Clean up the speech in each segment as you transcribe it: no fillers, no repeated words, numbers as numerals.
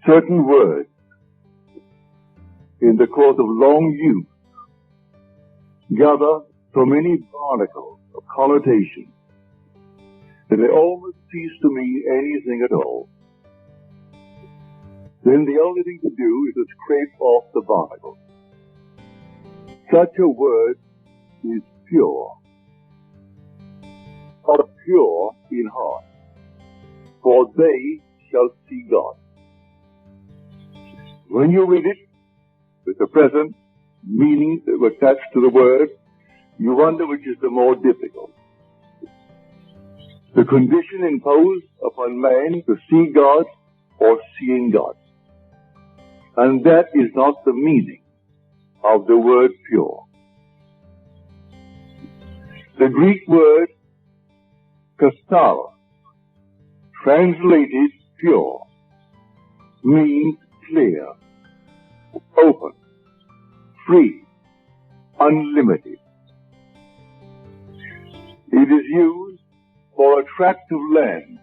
certain words in the course of long use gather so many barnacles of connotation that they almost cease to mean anything at all. Then the only thing to do is to scrape off the barnacles. Such a word is pure, or pure in heart, for they shall see God. When you read it with the present meaning attached to the word, you wonder which is the more difficult. The condition imposed upon man to see God or seeing God. And that is not the meaning of the word pure. The Greek word kastaros, translated pure, means clear, open, free, unlimited. It is used for a tract of land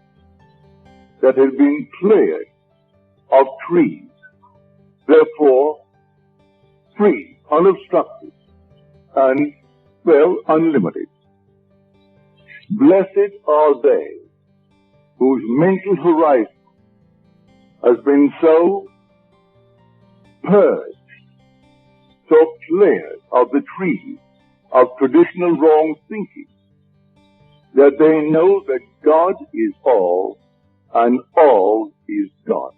that has been cleared of trees, therefore free, unobstructed, and, unlimited. Blessed are they whose mental horizon has been so purged, so cleared of the trees of traditional wrong thinking, that they know that God is all and all is God.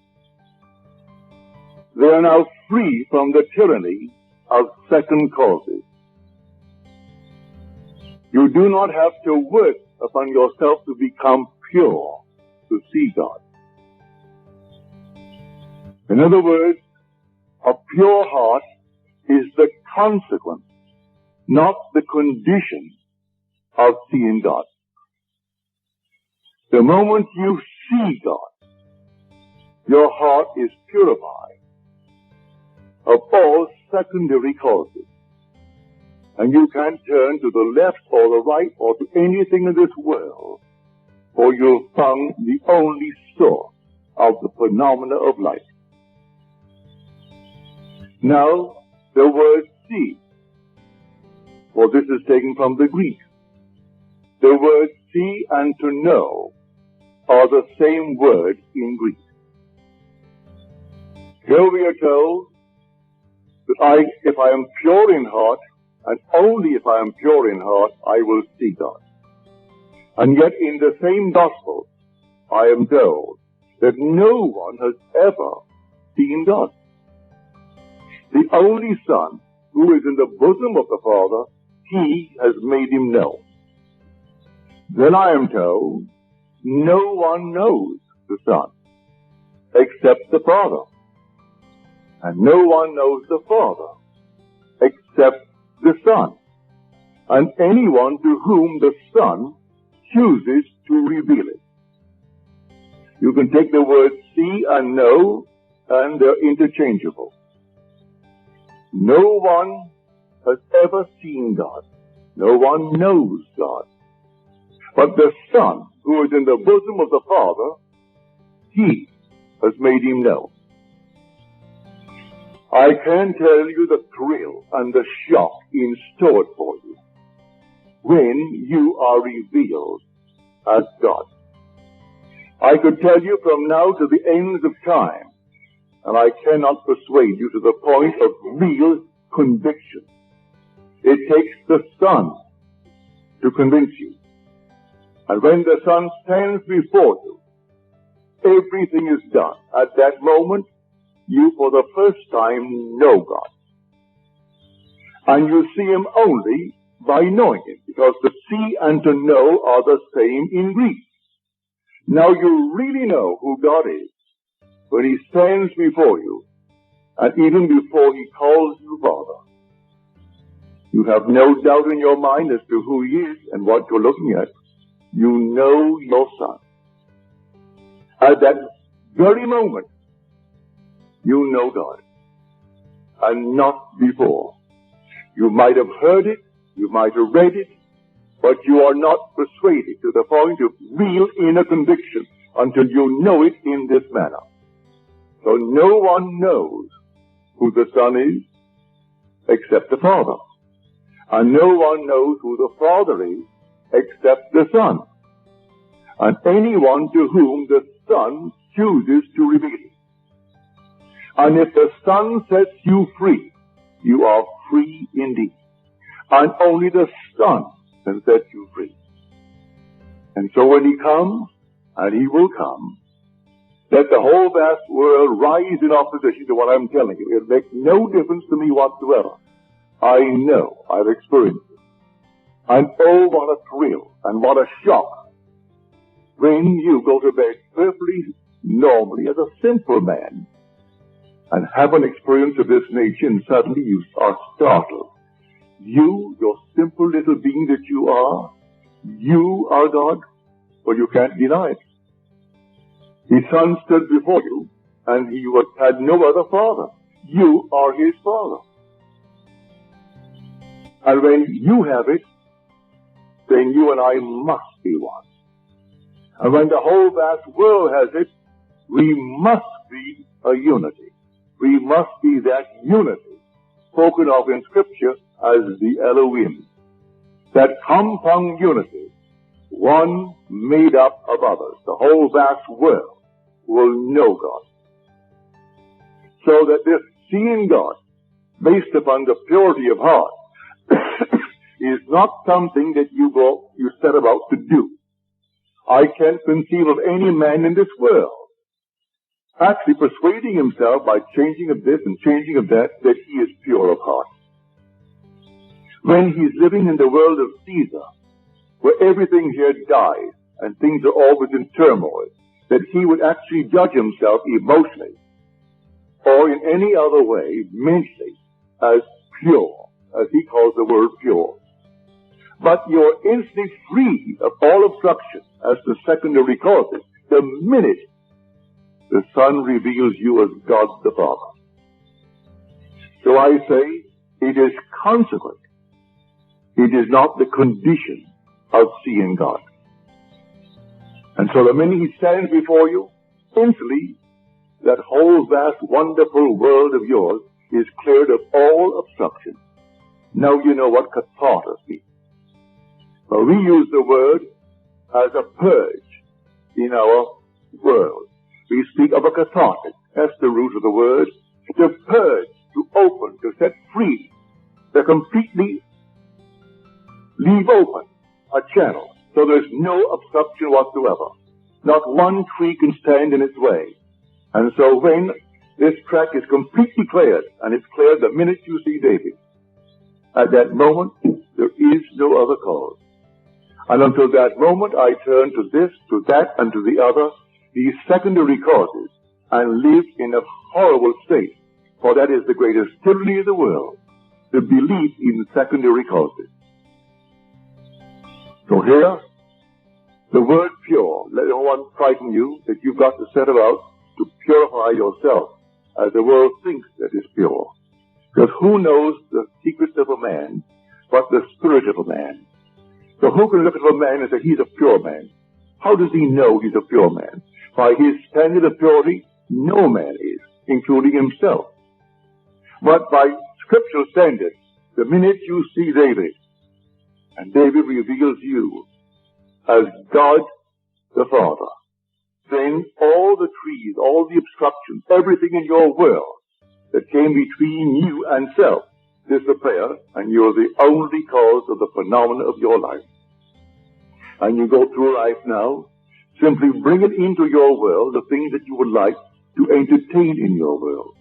They are now free from the tyranny of second causes. You do not have to work upon yourself to become pure, to see God. In other words, a pure heart is the consequence, not the condition, of seeing God. The moment you see God, your heart is purified of all secondary causes. And you can't turn to the left or the right or to anything in this world, for you've found the only source of the phenomena of life. Now, the word see, for this is taken from the Greek. The words see and to know are the same word in Greek. Here we are told that if I am pure in heart, and only if I am pure in heart, I will see God. And yet in the same gospel, I am told that no one has ever seen God. The only Son, who is in the bosom of the Father, He has made Him known. Then I am told, no one knows the Son, except the Father. And no one knows the Father, except the Son, and anyone to whom the Son chooses to reveal it. You can take the words see and know, and they're interchangeable. No one has ever seen God. No one knows God. But the Son, who is in the bosom of the Father, He has made Him known. I can tell you the thrill and the shock in store for you when you are revealed as God. I could tell you from now to the ends of time, and I cannot persuade you to the point of real conviction. It takes the Son to convince you. And when the Son stands before you, everything is done. At that moment, you for the first time know God. And you see Him only by knowing Him, because to see and to know are the same in Greek. Now you really know who God is when He stands before you, and even before He calls you Father. You have no doubt in your mind as to who He is and what you're looking at. You know your Son. At that very moment, you know God, and not before. You might have heard it, you might have read it, but you are not persuaded to the point of real inner conviction until you know it in this manner. So no one knows who the Son is except the Father. And no one knows who the Father is except the Son. And anyone to whom the Son chooses to reveal it. And if the Son sets you free, you are free indeed. And only the Son can set you free. And so when He comes, and He will come, let the whole vast world rise in opposition to what I'm telling you. It makes no difference to me whatsoever. I know. I've experienced it. And oh, what a thrill and what a shock when you go to bed perfectly normally as a simple man and have an experience of this nature, and suddenly you are startled. You, your simple little being that you are God. Well, you can't deny it. His Son stood before you, and He had no other father. You are His Father. And when you have it, then you and I must be one. And when the whole vast world has it, we must be a unity. We must be that unity spoken of in Scripture as the Elohim. That compound unity, one made up of others. The whole vast world will know God. So that this seeing God, based upon the purity of heart, is not something that you set about to do. I can't conceive of any man in this world actually persuading himself by changing of this and changing of that he is pure of heart. When he's living in the world of Caesar, where everything here dies and things are always in turmoil, that he would actually judge himself emotionally or in any other way, mentally, as pure, as he calls the word pure. But you're instantly free of all obstruction as to secondary causes the minute the Son reveals you as God the Father. So I say, it is consequent. It is not the condition of seeing God. And so the minute He stands before you, instantly, that whole vast, wonderful world of yours is cleared of all obstruction. Now you know what catharsis means. Well, we use the word as a purge in our world. We speak of a cathartic. That's the root of the word. To purge, to open, to set free, to completely leave open a channel so there's no obstruction whatsoever. Not one tree can stand in its way. And so when this track is completely cleared, and it's cleared the minute you see David, at that moment there is no other cause. And until that moment I turn to this, to that, and to the other, these secondary causes, and live in a horrible state. For that is the greatest tyranny of the world, the belief in secondary causes. So here, the word pure, let no one frighten you that you've got to set about to purify yourself as the world thinks that is pure. Because who knows the secrets of a man but the spirit of a man? So who can look at a man and say he's a pure man? How does he know he's a pure man? By his standard of purity, no man is, including himself. But by scriptural standards, the minute you see David, and David reveals you as God the Father, then all the trees, all the obstructions, everything in your world that came between you and self disappear, and you're the only cause of the phenomena of your life. And you go through life now, simply bringing into your world the things that you would like to entertain in your world.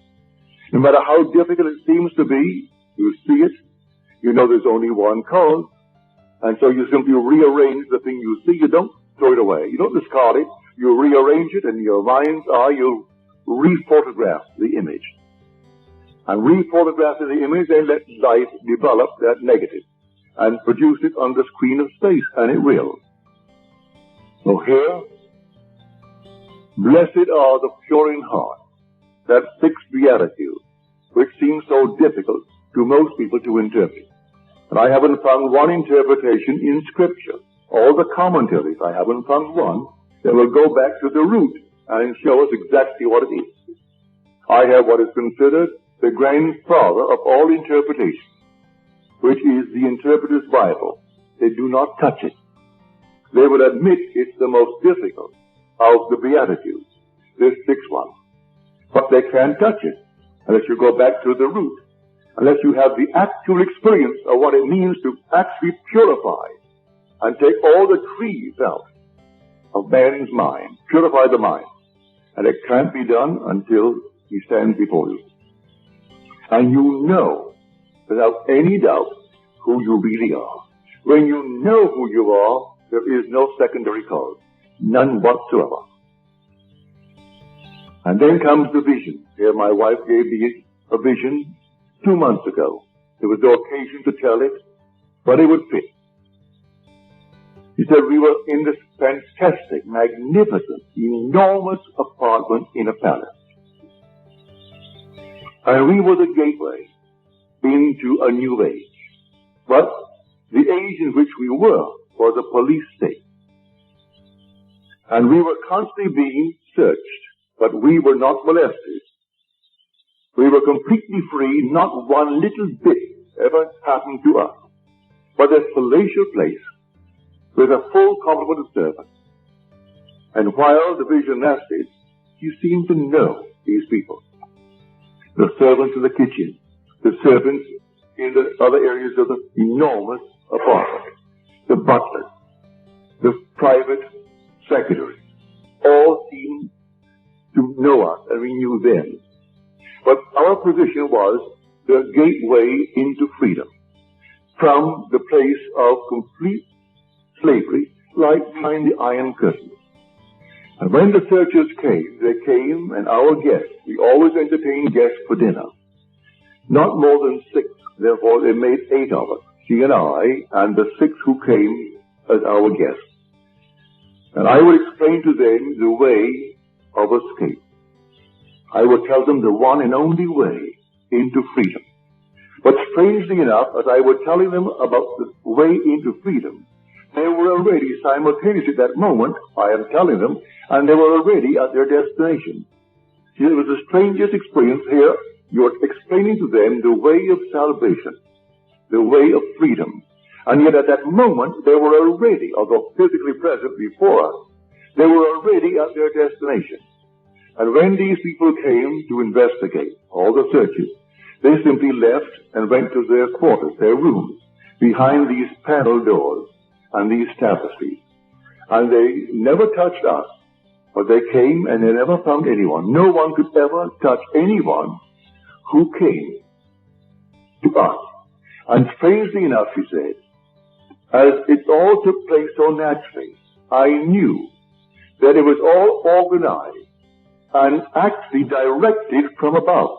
No matter how difficult it seems to be, you see it, you know there's only one cause, and so you simply rearrange the thing you see. You don't throw it away. You don't discard it. You rearrange it, and in your mind's eye, you rephotograph the image. And rephotograph the image, and let life develop that negative and produce it on the screen of space, and it will. So here, blessed are the pure in heart, that sixth beatitude, which seems so difficult to most people to interpret. And I haven't found one interpretation in Scripture. All the commentaries, I haven't found one that will go back to the root and show us exactly what it is. I have what is considered the grandfather of all interpretations, which is the Interpreter's Bible. They do not touch it. They will admit it's the most difficult of the Beatitudes, this sixth one. But they can't touch it unless you go back to the root, unless you have the actual experience of what it means to actually purify and take all the trees out of man's mind, purify the mind. And it can't be done until he stands before you. And you know, without any doubt, who you really are. When you know who you are, there is no secondary cause. None whatsoever. And then comes the vision. Here my wife gave me a vision 2 months ago. There was no occasion to tell it, but it would fit. He said we were in this fantastic, magnificent, enormous apartment in a palace. And we were the gateway into a new age. But the age in which we were was a police state. And we were constantly being searched, but we were not molested. We were completely free, not one little bit ever happened to us. But a palatial place with a full complement of servants. And while the vision lasted, he seemed to know these people. The servants in the kitchen, the servants in the other areas of the enormous apartment, the butlers, the private secretaries, all seemed to know us, and we knew them. But our position was the gateway into freedom from the place of complete slavery, like behind the Iron Curtain. And when the searchers came, they came, and our guests, we always entertained guests for dinner. Not more than 6, therefore they made 8 of us, she and I, and the 6 who came as our guests. And I would explain to them the way of escape. I would tell them the one and only way into freedom. But strangely enough, as I was telling them about the way into freedom, they were already simultaneously at that moment, I am telling them, and they were already at their destination. See, it was the strangest experience here. You're explaining to them the way of salvation, the way of freedom. And yet at that moment, they were already, although physically present before us, they were already at their destination. And when these people came to investigate all the searches, they simply left and went to their quarters, their rooms, behind these panel doors and these tapestries. And they never touched us, but they came and they never found anyone. No one could ever touch anyone who came to us. And strangely enough, he said, as it all took place so naturally, I knew that it was all organized and actually directed from above.